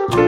Welcome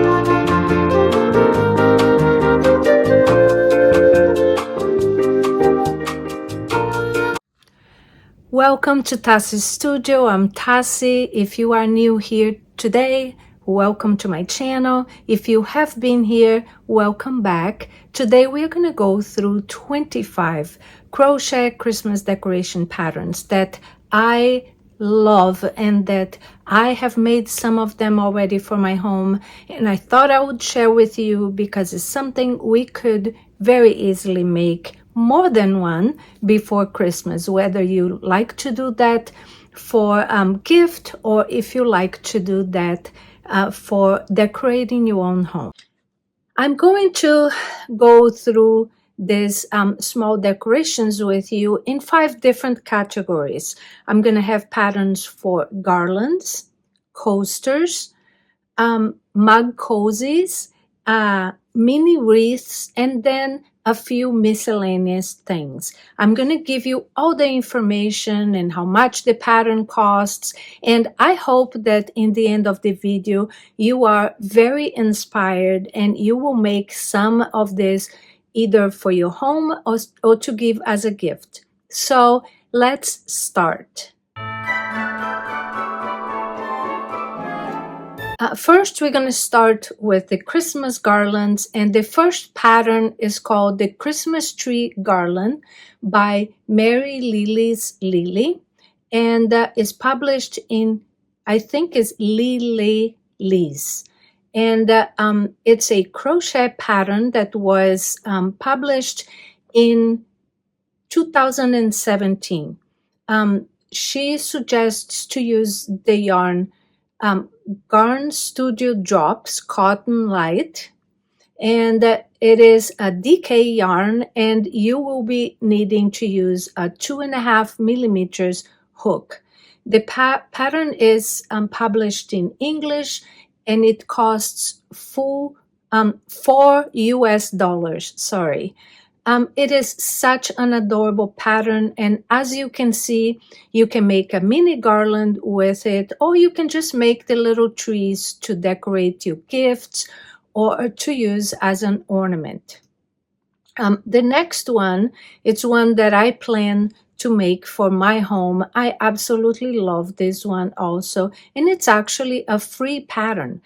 to Tassie's Studio. I'm Tassie. If you are new here today, welcome to my channel. If you have been here, welcome back. Today we're going to go through 25 crochet Christmas decoration patterns that I love and that I have made some of them already for my home, and I thought I would share with you because it's something we could very easily make more than one before Christmas, whether you like to do that for gift or if you like to do that for decorating your own home. I'm going to go through these small decorations with you in 5 different categories. I'm going to have patterns for garlands, coasters, mug cozies, mini wreaths, and then a few miscellaneous things. I'm going to give you all the information and how much the pattern costs, and I hope that in the end of the video you are very inspired and you will make some of this either for your home or to give as a gift. So let's start. First, we're going to start with the Christmas garlands, and the first pattern is called the Christmas Tree Garland by Mary Lily's Lily, and is published in, I think it's Lily Lee's. And it's a crochet pattern that was published in 2017. She suggests to use the yarn Garn Studio Drops Cotton Light, and it is a DK yarn, and you will be needing to use a 2.5 millimeters hook. The pattern is published in English, and it costs $4 US. Sorry. It is such an adorable pattern, and as you can see, you can make a mini garland with it, or you can just make the little trees to decorate your gifts or to use as an ornament. The next one, it's one that I plan to make for my home. I absolutely love this one also, and it's actually a free pattern.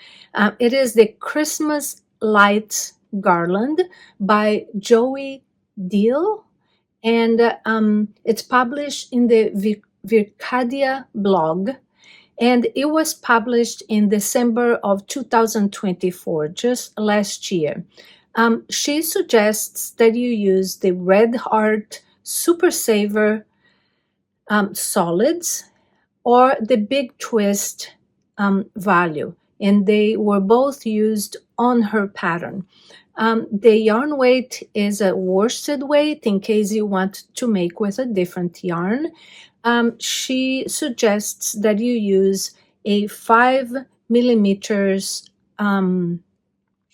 It is the Christmas Lights Garland by Joey Deal, and it's published in the Vircadia blog, and it was published in December of 2024, just last year. She suggests that you use the Red Heart Super Saver solids or the Big Twist value, and they were both used on her pattern. The yarn weight is a worsted weight in case you want to make with a different yarn. She suggests that you use a 5 millimeters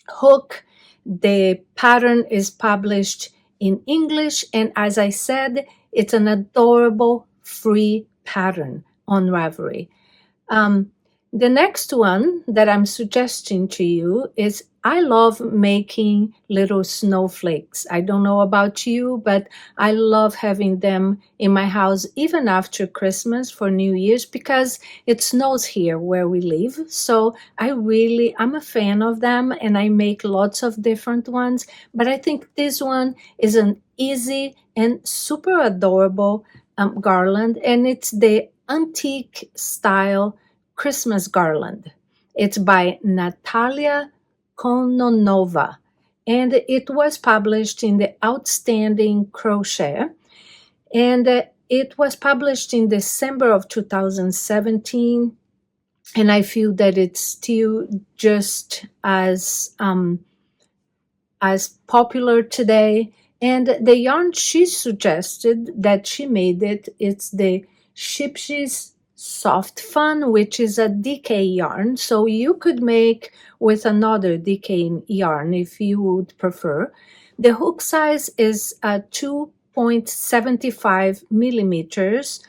hook. The pattern is published in English, and as I said, it's an adorable free pattern on Ravelry. The next one that I'm suggesting to you is I love making little snowflakes. I don't know about you, but I love having them in my house even after Christmas for New Year's because it snows here where we live. So I'm a fan of them, and I make lots of different ones. But I think this one is an easy and super adorable garland, and it's the antique style Christmas garland. It's by Natalia Kononova, and it was published in the Outstanding Crochet, and it was published in December of 2017, and I feel that it's still just as popular today. And the yarn she suggested that she made it's the Shipshi's Soft Fun, which is a DK yarn. So you could make with another DK yarn if you would prefer. The hook size is 2.75 millimeters,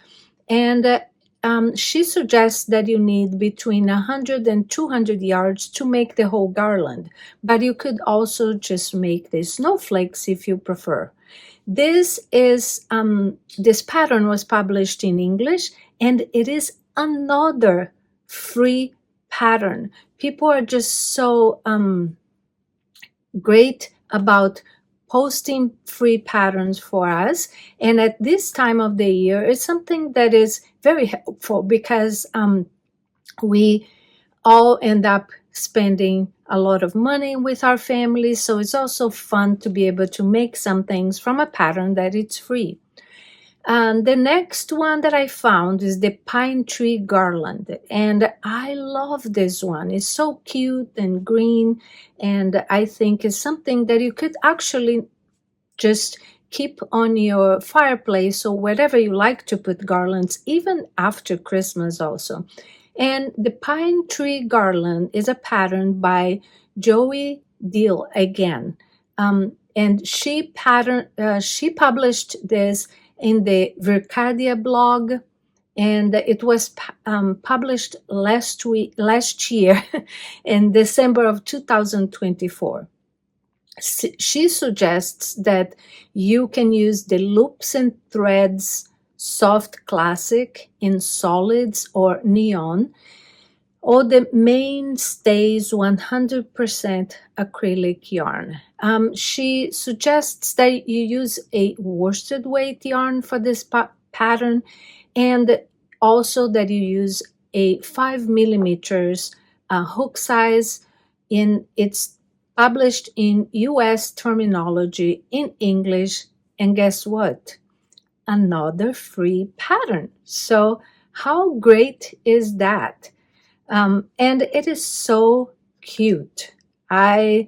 and she suggests that you need between 100 and 200 yards to make the whole garland, but you could also just make the snowflakes if you prefer. This pattern was published in English, and it is another free pattern. People are just so great about posting free patterns for us, and at this time of the year, it's something that is very helpful because we all end up spending a lot of money with our families, so it's also fun to be able to make some things from a pattern that it's free. And the next one that I found is the pine tree garland, and I love this one. It's so cute and green, and I think it's something that you could actually just keep on your fireplace or wherever you like to put garlands, even after Christmas also. And the pine tree garland is a pattern by Joey Deal again. And she published this in the Vercadia blog, and it was published last year in December of 2024. She suggests that you can use the loops and threads soft classic in solids or neon, or the mainstays 100% acrylic yarn. She suggests that you use a worsted weight yarn for this pattern, and also that you use a 5 millimeters hook size. It's published in US terminology in English, and guess what? Another free pattern. So how great is that? And it is so cute. I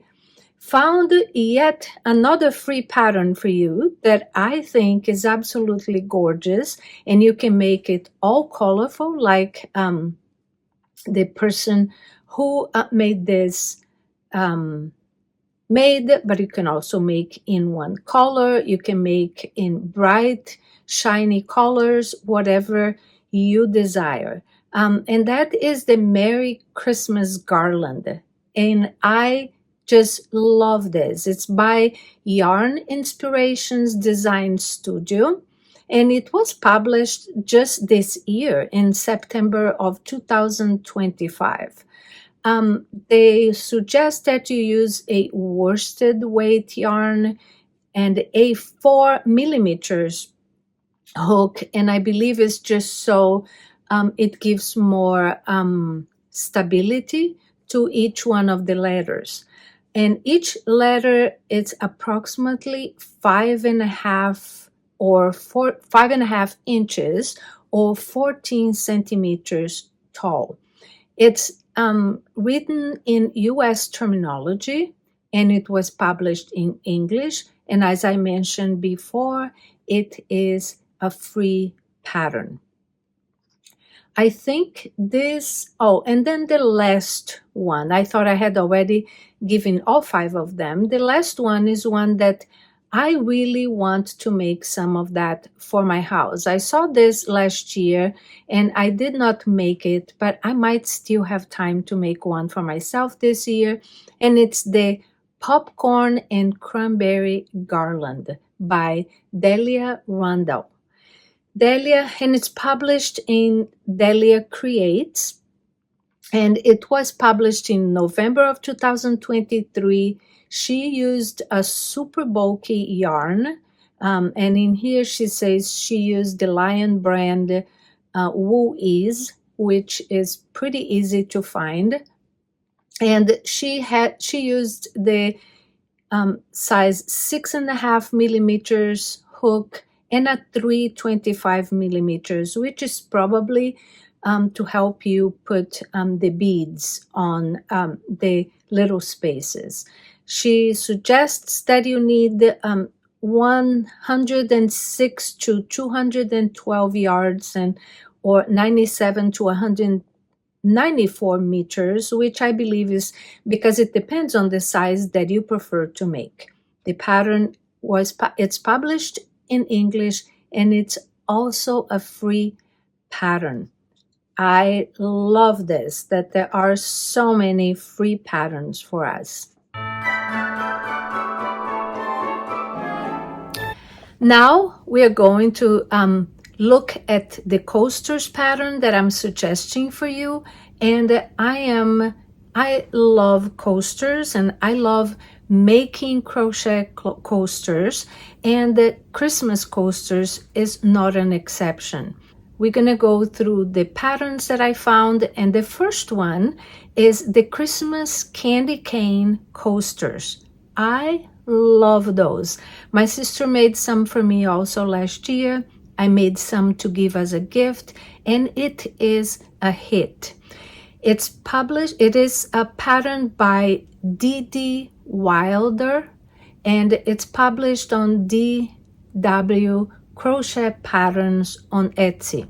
found yet another free pattern for you that I think is absolutely gorgeous, and you can make it all colorful like the person who made this but you can also make in one color. You can make in bright, shiny colors, whatever you desire. And that is the Merry Christmas garland. And I just love this. It's by Yarn Inspirations Design Studio, and it was published just this year in September of 2025. They suggest that you use a worsted weight yarn and a 4 millimeters hook, and I believe it's just so it gives more stability to each one of the letters. And each letter is approximately 5.5 inches or 14 centimeters tall. It's written in US terminology, and it was published in English. And as I mentioned before, it is a free pattern. I think and then the last one, I thought I had already given all 5 of them. The last one is one that I really want to make some of that for my house. I saw this last year and I did not make it, but I might still have time to make one for myself this year. And it's the Popcorn and Cranberry Garland by Delia Randall. And it's published in Delia Creates, and it was published in November of 2023. She used a super bulky yarn, and in here she says she used the Lion brand Wool Ease, which is pretty easy to find. And she used the size 6.5 millimeters hook and a 3.25 millimeters, which is probably to help you put the beads on the little spaces. She suggests that you need 106 to 212 yards or 97 to 194 meters, which I believe is because it depends on the size that you prefer to make. The pattern it's published in English, and it's also a free pattern. I love this, that there are so many free patterns for us. Now we are going to look at the coasters pattern that I'm suggesting for you. And I love coasters, and I love making crochet coasters, and the Christmas coasters is not an exception. We're gonna go through the patterns that I found, and the first one is the Christmas candy cane coasters. I love those. My sister made some for me also last year. I made some to give as a gift, and it is a hit. It is a pattern by D.D. Wilder, and it's published on D.W. Crochet Patterns on Etsy.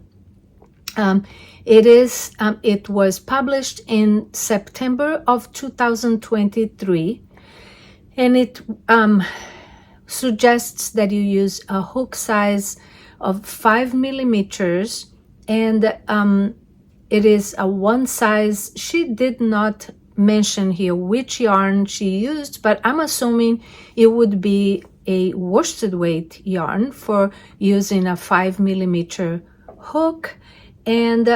It was published in September of 2023, and it suggests that you use a hook size of 5 millimeters, and it is a one size. She did not mention here which yarn she used, but I'm assuming it would be a worsted weight yarn for using a 5 millimeter hook. And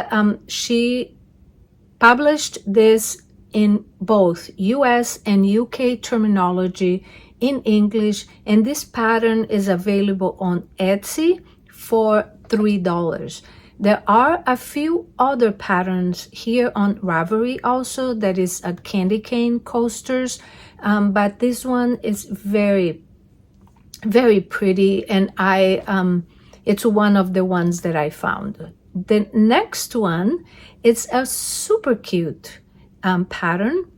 she published this in both US and UK terminology in English, and this pattern is available on Etsy for $3. There are a few other patterns here on Ravelry also, that is a candy cane coasters, but this one is very, very pretty, and it's one of the ones that I found. The next one is a super cute pattern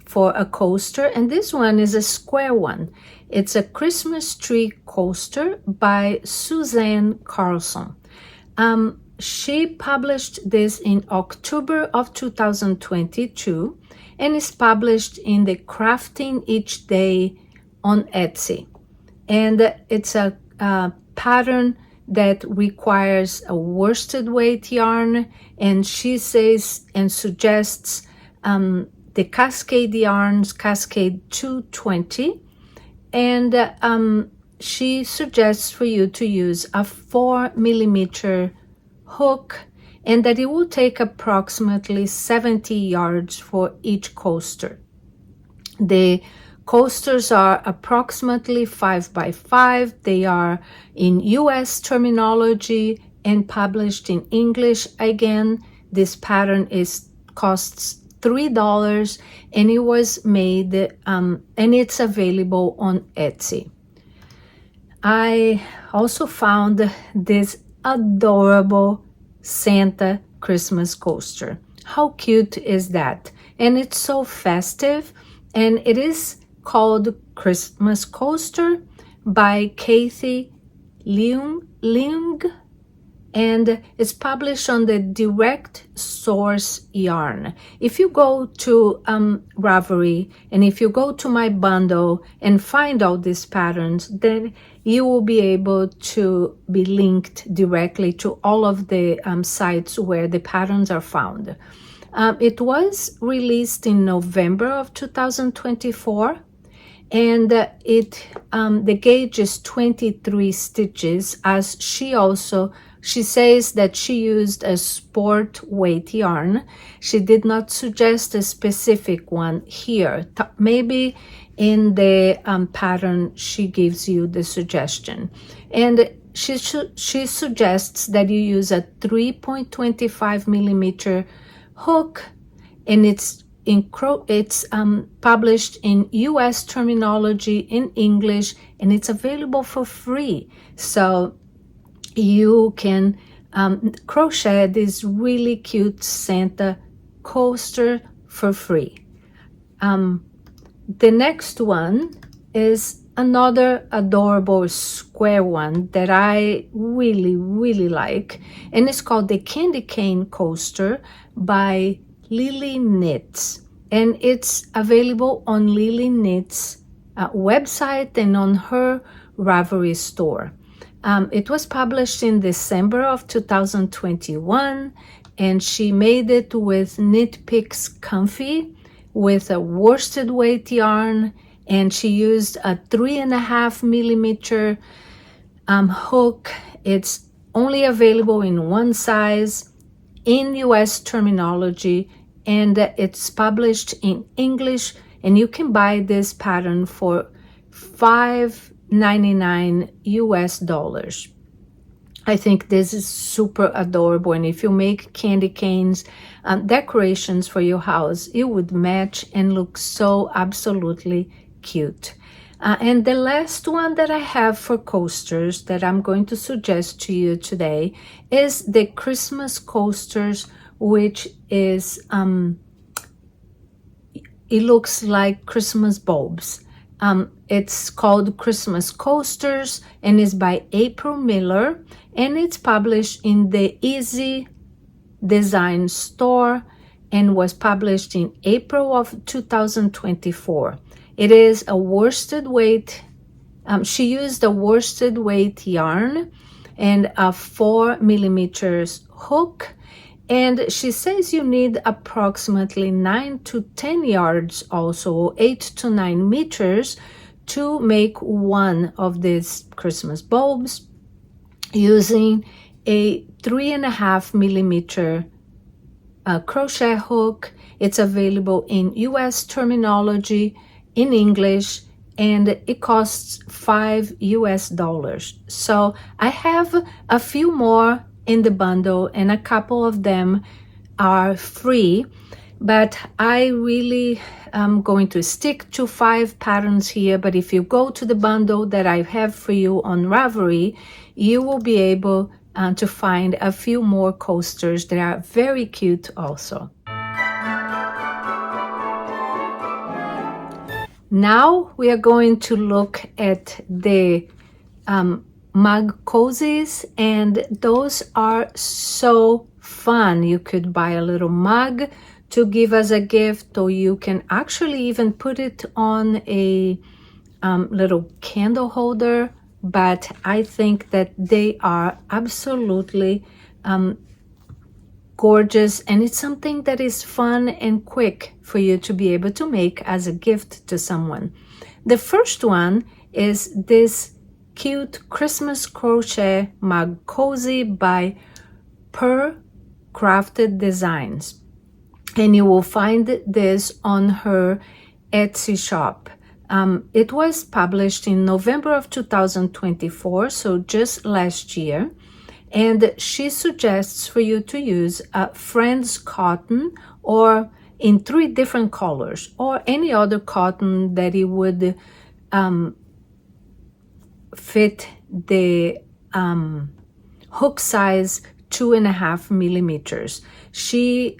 for a coaster, and this one is a square one. It's a Christmas tree coaster by Suzanne Carlson. She published this in October of 2022, and is published in the Crafting Each Day on Etsy. And it's a pattern that requires a worsted weight yarn, and she says and suggests the Cascade yarns, Cascade 220, and she suggests for you to use a 4 millimeter hook, and that it will take approximately 70 yards for each coaster. The coasters are approximately 5 by 5. They are in US terminology and published in English. Again, this pattern costs $3, and it was made and it's available on Etsy. I also found this adorable Santa Christmas coaster. How cute is that? And it's so festive, and it is called Christmas Coaster by Kathy Leung, and it's published on the Direct Source Yarn. If you go to Ravelry, and if you go to my bundle and find all these patterns, then you will be able to be linked directly to all of the sites where the patterns are found. It was released in November of 2024, and the gauge is 23 stitches, as she says that she used a sport weight yarn. She did not suggest a specific one here. Maybe in the pattern she gives you the suggestion. And she suggests that you use a 3.25 millimeter hook, and it's published in US terminology in English, and it's available for free. So you can crochet this really cute Santa coaster for free. The next one is another adorable square one that I really, really like, and it's called the Candy Cane Coaster by Lily Knits, and it's available on Lily Knits website and on her Ravelry store. It was published in December of 2021, and she made it with Knit Picks Comfy with a worsted weight yarn, and she used a 3.5 millimeter hook. It's only available in one size in US terminology, and it's published in English, and you can buy this pattern for $5.99 US. I think this is super adorable, and if you make candy canes, decorations for your house, it would match and look so absolutely cute. And the last one that I have for coasters that I'm going to suggest to you today is the Christmas coasters, which is, it looks like Christmas bulbs. It's called Christmas Coasters, and is by April Miller, and it's published in the Easy Design store and was published in April of 2024. It is a worsted weight. She used a worsted weight yarn and a 4 millimeters hook. And she says you need approximately 9 to 10 yards, also 8 to 9 meters, to make one of these Christmas bulbs using a 3.5 millimeter crochet hook. It's available in US terminology, in English, and it costs $5 US. So I have a few more in the bundle, and a couple of them are free, but I really am going to stick to 5 patterns here. But if you go to the bundle that I have for you on Ravelry, you will be able to find a few more coasters that are very cute also. Now we are going to look at the mug cozies, and those are so fun. You could buy a little mug to give as a gift, or you can actually even put it on a little candle holder. But I think that they are absolutely gorgeous, and it's something that is fun and quick for you to be able to make as a gift to someone. The first one is this cute Christmas crochet mug cozy by Per Crafted Designs, and you will find this on her Etsy shop. It was published in November of 2024, so just last year. And she suggests for you to use Friends cotton, or in 3 different colors, or any other cotton that it would fit the hook size 2.5 millimeters. She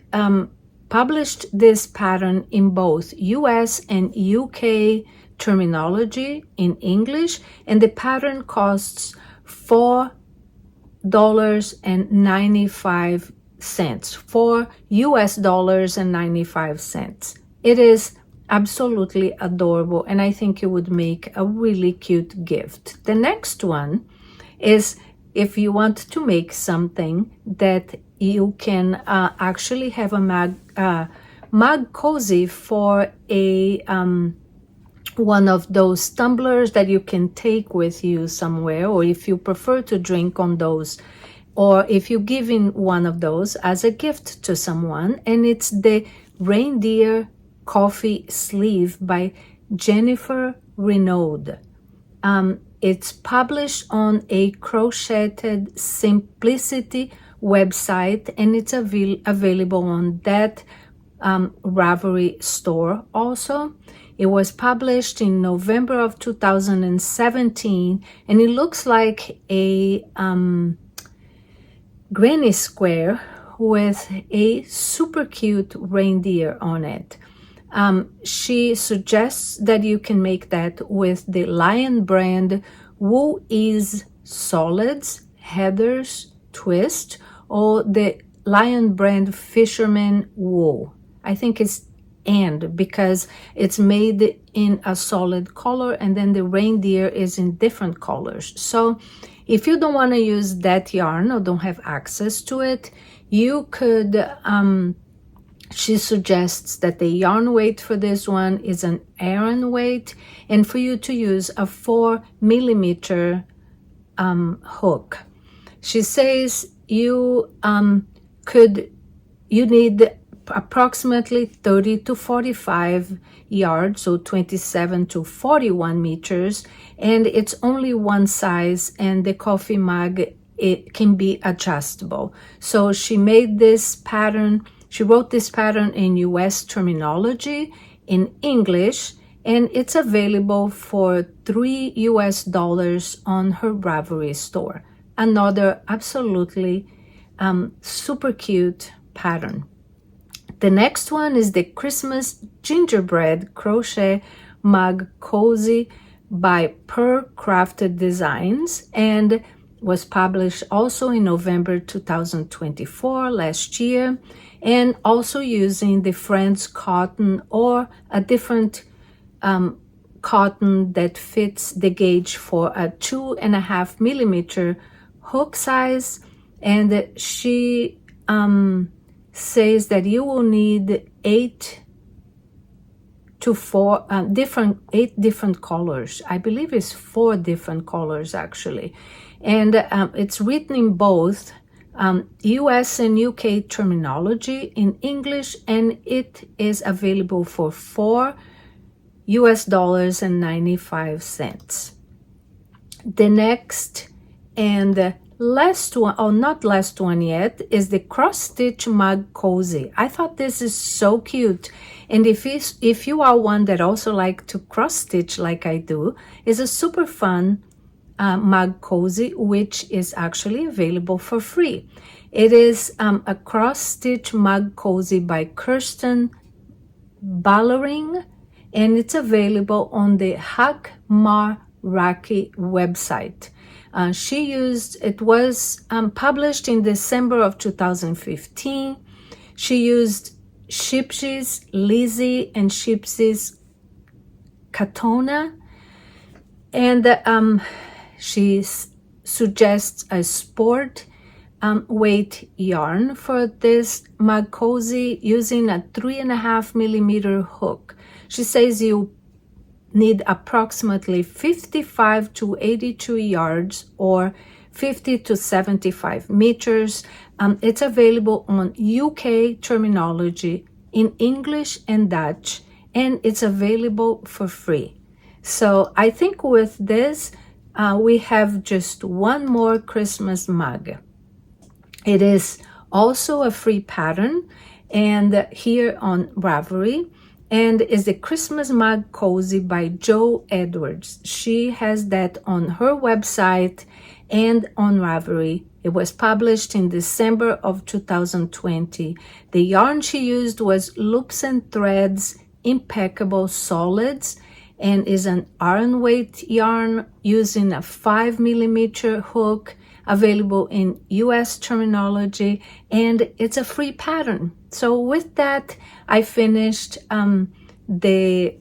published this pattern in both US and UK terminology in English, and the pattern costs $4.95, $4 US.95. It is absolutely adorable, and I think it would make a really cute gift. The next one is if you want to make something that you can actually have a mug cozy for a one of those tumblers that you can take with you somewhere, or if you prefer to drink on those, or if you're giving one of those as a gift to someone. And it's the Reindeer Coffee Sleeve by Jennifer Renaud. It's published on a Crocheted Simplicity website, and it's available on that Ravelry store also. It was published in November of 2017, and it looks like a granny square with a super cute reindeer on it. She suggests that you can make that with the Lion brand Wool Is Solids Heather's Twist, or the Lion brand Fisherman Wool. I think it's and because it's made in a solid color, and then the reindeer is in different colors. So if you don't want to use that yarn or don't have access to it, You could, she suggests that the yarn weight for this one is an Aran weight, and for you to use a 4mm hook. She says you need approximately 30 to 45 yards, so 27 to 41 meters, and it's only one size, and the coffee mug, it can be adjustable. So she made this pattern, she wrote this pattern in US terminology in English, and it's available for $3 US on her Ravelry store. Another absolutely super cute pattern. The next one is the Christmas Gingerbread Crochet Mug Cozy by Per Crafted Designs, and was published also in November 2024, last year, and also using the Friends cotton or a different cotton that fits the gauge for a 2.5mm hook size. And she says that you will need 8 different colors. I believe it's 4 different colors actually, and it's written in both US and UK terminology in English, and it is available for $4 US.95. The next and last one, or not last one yet, is the cross stitch mug cozy. I thought this is so cute, and if you are one that also like to cross stitch like I do, it's a super fun mug cozy, which is actually available for free. It is a cross stitch mug cozy by Kirsten Ballering, and it's available on the Hakmaraki website. It was published in December of 2015. She used Shipsy's Lizzie and Shipsy's Katona, and she suggests a sport weight yarn for this mug cozy using a 3.5mm hook. She says you need approximately 55 to 82 yards or 50 to 75 meters. It's available on UK terminology in English and Dutch, and it's available for free. So I think with this, we have just one more Christmas mug. It is also a free pattern, and here on Ravelry, and is the Christmas Mug Cozy by Jo Edwards. She has that on her website and on Ravelry. It was published in December of 2020. The yarn she used was Loops and Threads Impeccable Solids, and is an iron weight yarn using a 5mm hook, available in US terminology, and it's a free pattern. So with that, I finished the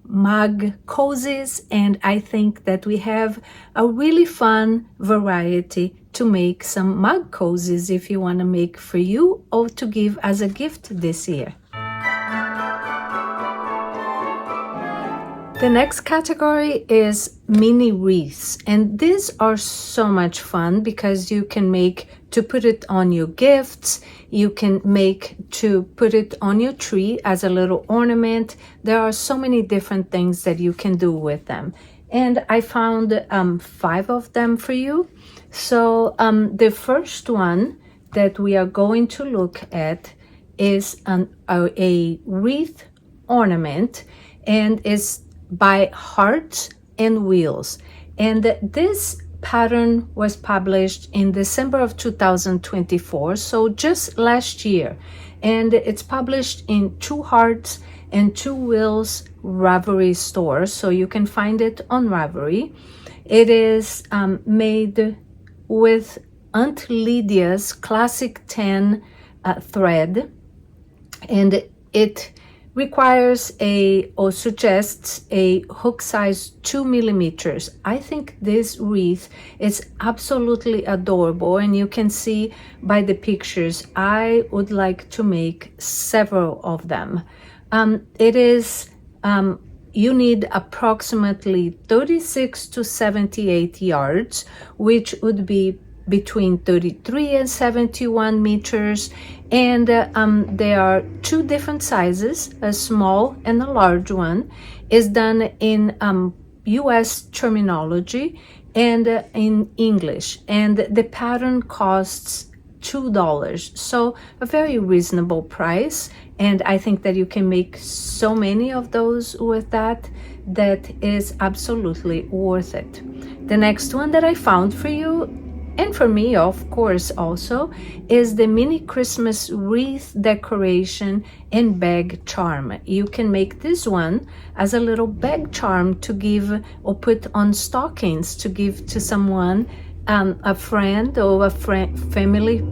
mug cozies, and I think that we have a really fun variety to make some mug cozies if you want to make for you or to give as a gift this year. The next category is mini wreaths, and these are so much fun because you can make to put it on your gifts, you can make to put it on your tree as a little ornament. There are so many different things that you can do with them, and I found 5 of them for you. So the first one that we are going to look at is a wreath ornament, and is by Hearts and Wheels, and this pattern was published in December of 2024, so just last year, and it's published in 2 Hearts and 2 Wheels Ravelry stores, so you can find it on Ravelry. It is made with Aunt Lydia's Classic 10 thread, and it requires or suggests a hook size 2 millimeters. I think this wreath is absolutely adorable, and you can see by the pictures I would like to make several of them. You need approximately 36 to 78 yards, which would be between 33 and 71 meters, and there are two different sizes, a small and a large one. Is done in US terminology and in English, and the pattern costs $2, so a very reasonable price, and I think that you can make so many of those with that is absolutely worth it. The next one that I found for you, and for me of course also, is the mini Christmas wreath decoration and bag charm. You can make this one as a little bag charm to give or put on stockings to give to someone, a friend or a family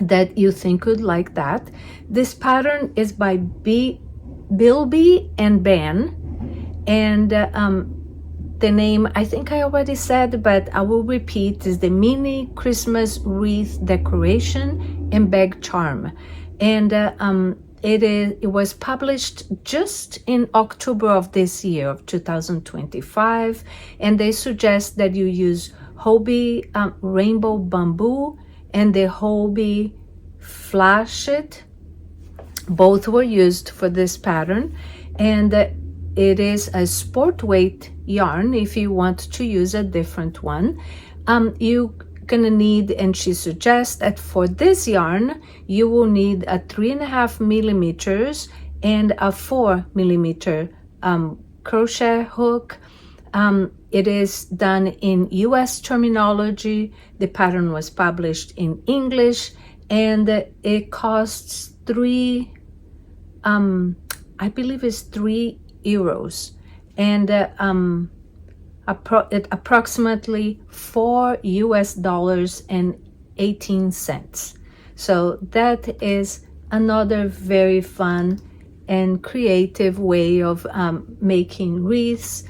that you think would like that. This pattern is by Bilby and Ben, and the name I think I already said, but I will repeat, is the mini Christmas wreath decoration and bag charm, and it was published just in October of this year of 2025, and they suggest that you use Hobie rainbow bamboo and the Hobie flashed. Both were used for this pattern, and it is a sport weight yarn if you want to use a different one. You're gonna need, and she suggests that for this yarn you will need a 3.5 millimeters and a 4 millimeter crochet hook. It is done in US terminology. The pattern was published in English, and it costs I believe it's €3, and approximately $4.18. So that is another very fun and creative way of making wreaths.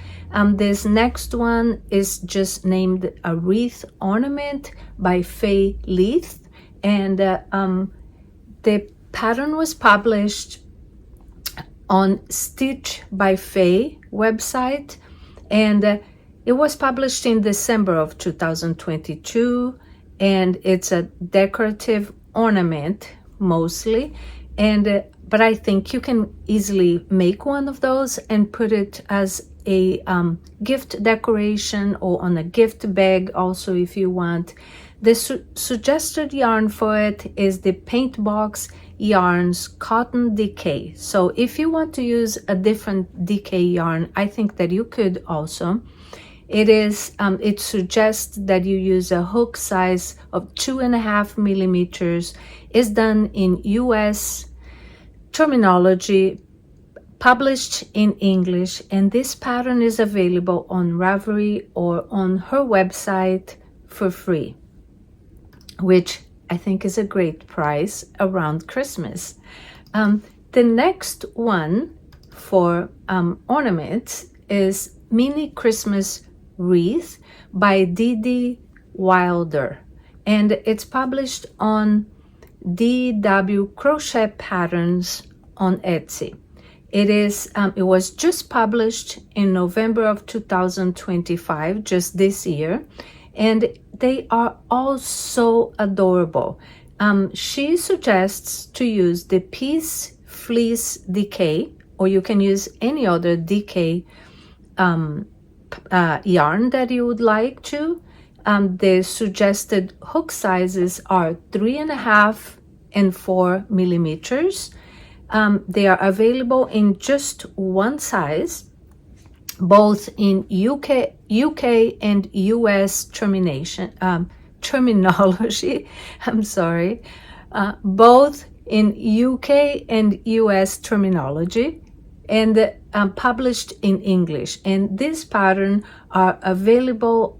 This next one is just named a wreath ornament by Faye Leith, and the pattern was published on Stitch by Faye website, and it was published in December of 2022, and it's a decorative ornament mostly, and but I think you can easily make one of those and put it as a gift decoration or on a gift bag also if you want. The suggested yarn for it is the Paint Box Yarns Cotton Decay. So if you want to use a different decay yarn, I think that you could also. It suggests that you use a hook size of 2.5 millimeters. Is done in US terminology, published in English, and this pattern is available on Ravelry or on her website for free, which I think is a great price around Christmas. The next one for ornaments is Mini Christmas Wreath by Dee Wilder, and it's published on DW Crochet Patterns on Etsy. It was just published in November of 2025, just this year, and they are all so adorable. She suggests to use the Peace Fleece Decay, or you can use any other decay yarn that you would like to. The suggested hook sizes are 3.5 and 4 millimeters. They are available in just one size, both in UK and US terminology. I'm sorry, both in UK and US terminology, and published in English. And this pattern are available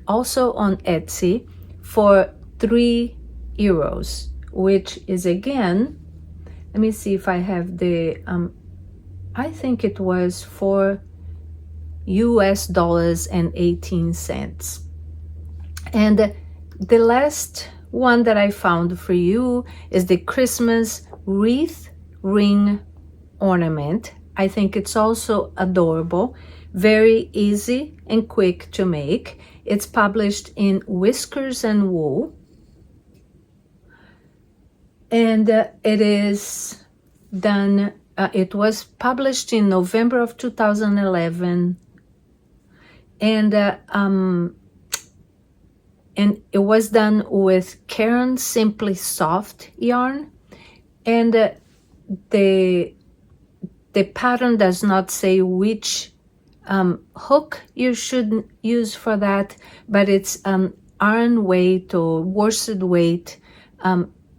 also on Etsy for €3, which is, again, let me see if I have the I think it was for US$18. And the last one that I found for you is the Christmas wreath ring ornament. I think it's also adorable, very easy and quick to make. It's published in Whiskers and Wool, and it is done. It was published in November of 2011, and it was done with Caron Simply Soft yarn, and the pattern does not say which hook you should use for that, but it's iron weight or worsted weight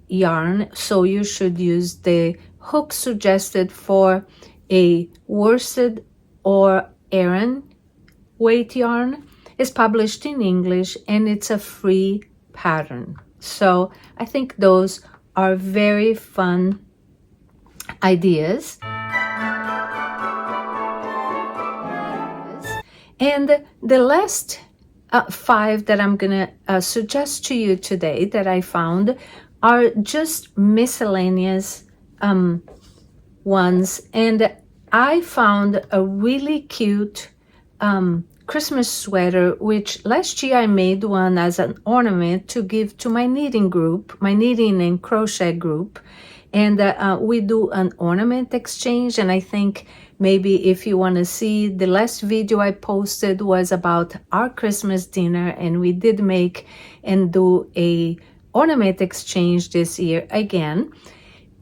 yarn, so you should use the hook suggested for a worsted or Aran weight yarn. Is published in English, and it's a free pattern. So I think those are very fun ideas. And the last 5 that I'm gonna suggest to you today that I found are just miscellaneous ones, and I found a really cute Christmas sweater, which last year I made one as an ornament to give to my knitting group, my knitting and crochet group, and we do an ornament exchange. And I think maybe if you want to see, the last video I posted was about our Christmas dinner, and we did make and do a ornament exchange this year again.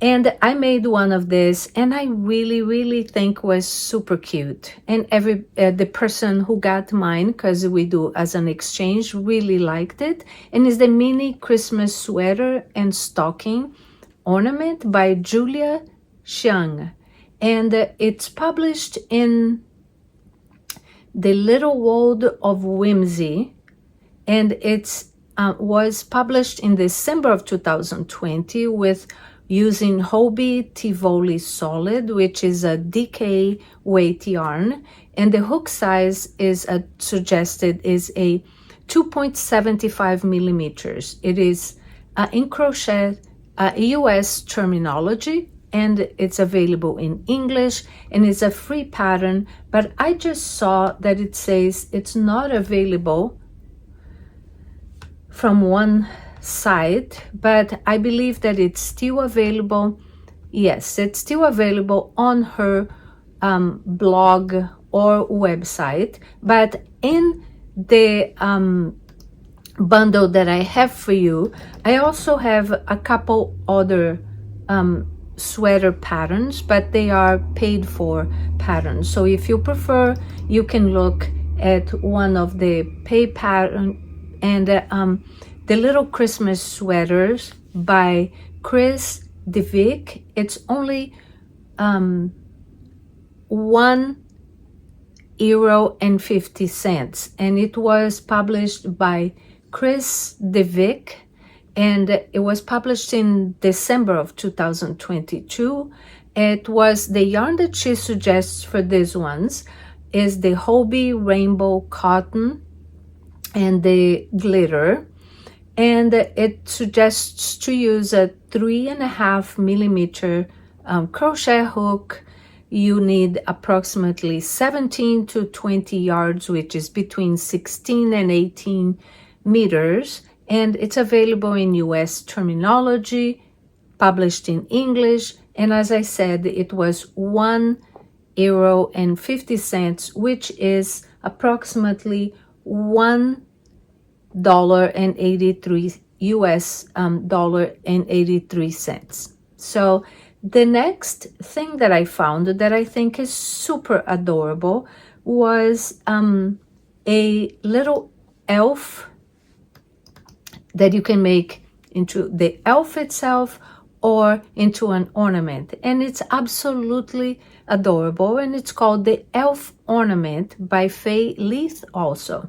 And I made one of this, and I really think was super cute. And the person who got mine, because we do as an exchange, really liked it. And it's the mini Christmas sweater and stocking ornament by Julia Xiang. And it's published in The Little World of Whimsy, and it's was published in December of 2020 with using Hobie Tivoli Solid, which is a DK weight yarn, and the hook size is suggested is a 2.75 millimeters. It is in crochet US terminology, and it's available in English, and it's a free pattern, but I just saw that it says it's not available from one site, but I believe that it's still available. Yes, it's still available on her blog or website, but in the bundle that I have for you, I also have a couple other sweater patterns, but they are paid for patterns. So if you prefer, you can look at one of the paid pattern, and the Little Christmas Sweaters by Chris DeVick. It's only €1.50, and it was published by Chris DeVick, and it was published in December of 2022. It was the yarn that she suggests for these ones is the Hobie Rainbow Cotton and the glitter. And it suggests to use a 3.5 millimeter crochet hook. You need approximately 17 to 20 yards, which is between 16 and 18 meters. And it's available in US terminology, published in English. And as I said, it was €1.50, which is approximately $1.83 US $1.83. So the next thing that I found that I think is super adorable was a little elf that you can make into the elf itself or into an ornament, and it's absolutely adorable, and it's called the Elf Ornament by Faye Leith also.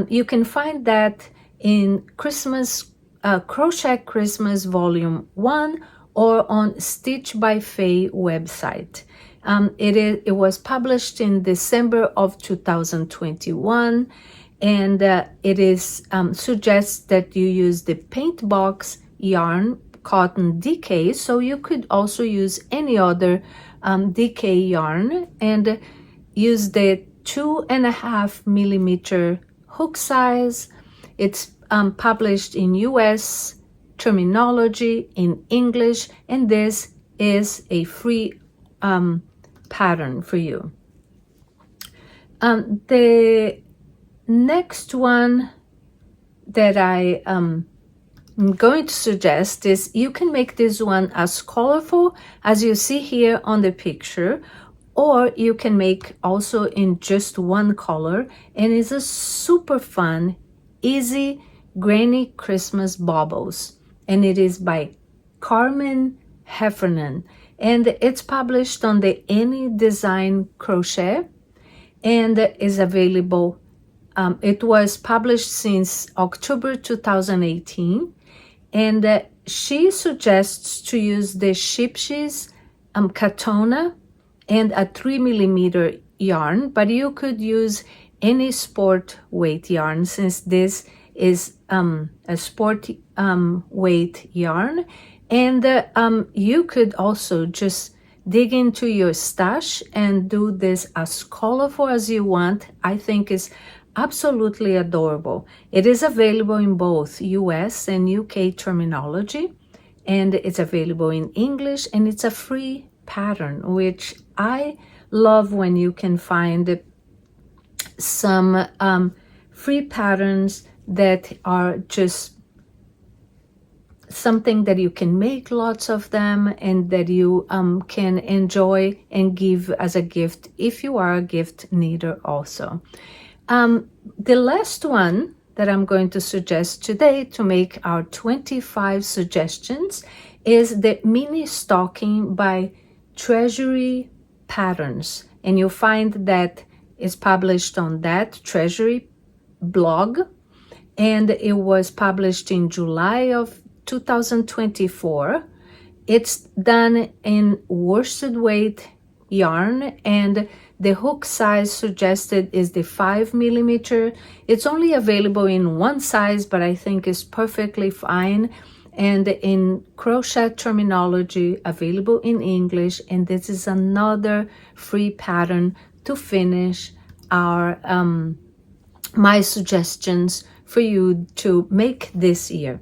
You can find that in Christmas Crochet Christmas Volume 1 or on Stitch by Faye website. It was published in December of 2021, and it is suggests that you use the paint box yarn cotton DK, so you could also use any other DK yarn and use the 2.5 millimeter hook size. It's published in US terminology in English, and this is a free pattern for you. The next one that I am going to suggest is you can make this one as colorful as you see here on the picture, or you can make also in just one color, and it's a super fun, easy granny Christmas baubles, and it is by Carmen Heffernan, and it's published on the Any Design Crochet, and is available. It was published since October 2018, and she suggests to use the Shipshes Katona and a 3 millimeter yarn, but you could use any sport weight yarn, since this is a sport weight yarn. And you could also just dig into your stash and do this as colorful as you want. I think it's absolutely adorable. It is available in both US and UK terminology, and it's available in English, and it's a free pattern, which I love when you can find some free patterns that are just something that you can make lots of them, and that you can enjoy and give as a gift if you are a gift knitter also. The last one that I'm going to suggest today to make our 25 suggestions is the mini stocking by Treasury Patterns, and you'll find that it's published on that Treasury blog, and it was published in July of 2024. It's done in worsted weight yarn, and the hook size suggested is the 5 millimeter. It's only available in one size, but I think it's perfectly fine, and in crochet terminology available in English. And this is another free pattern to finish our my suggestions for you to make this year.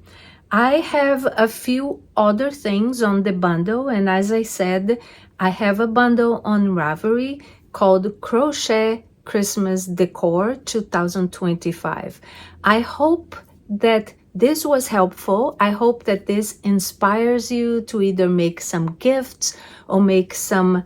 I have a few other things on the bundle, and as I said, I have a bundle on Ravelry called Crochet Christmas Decor 2025. I hope that this was helpful. I hope that this inspires you to either make some gifts or make some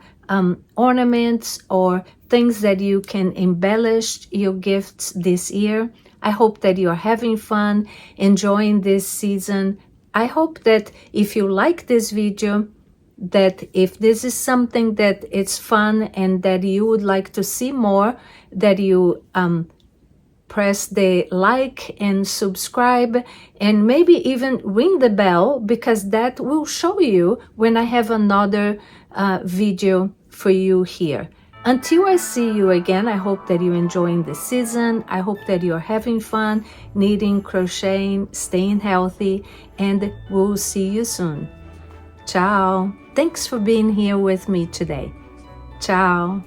ornaments or things that you can embellish your gifts this year. I hope that you're having fun, enjoying this season. I hope that if you like this video, that if this is something that it's fun and that you would like to see more, that you press the like and subscribe, and maybe even ring the bell, because that will show you when I have another video for you here. Until I see you again, I hope that you're enjoying the season. I hope that you're having fun knitting, crocheting, staying healthy, and we'll see you soon. Ciao. Thanks for being here with me today. Ciao.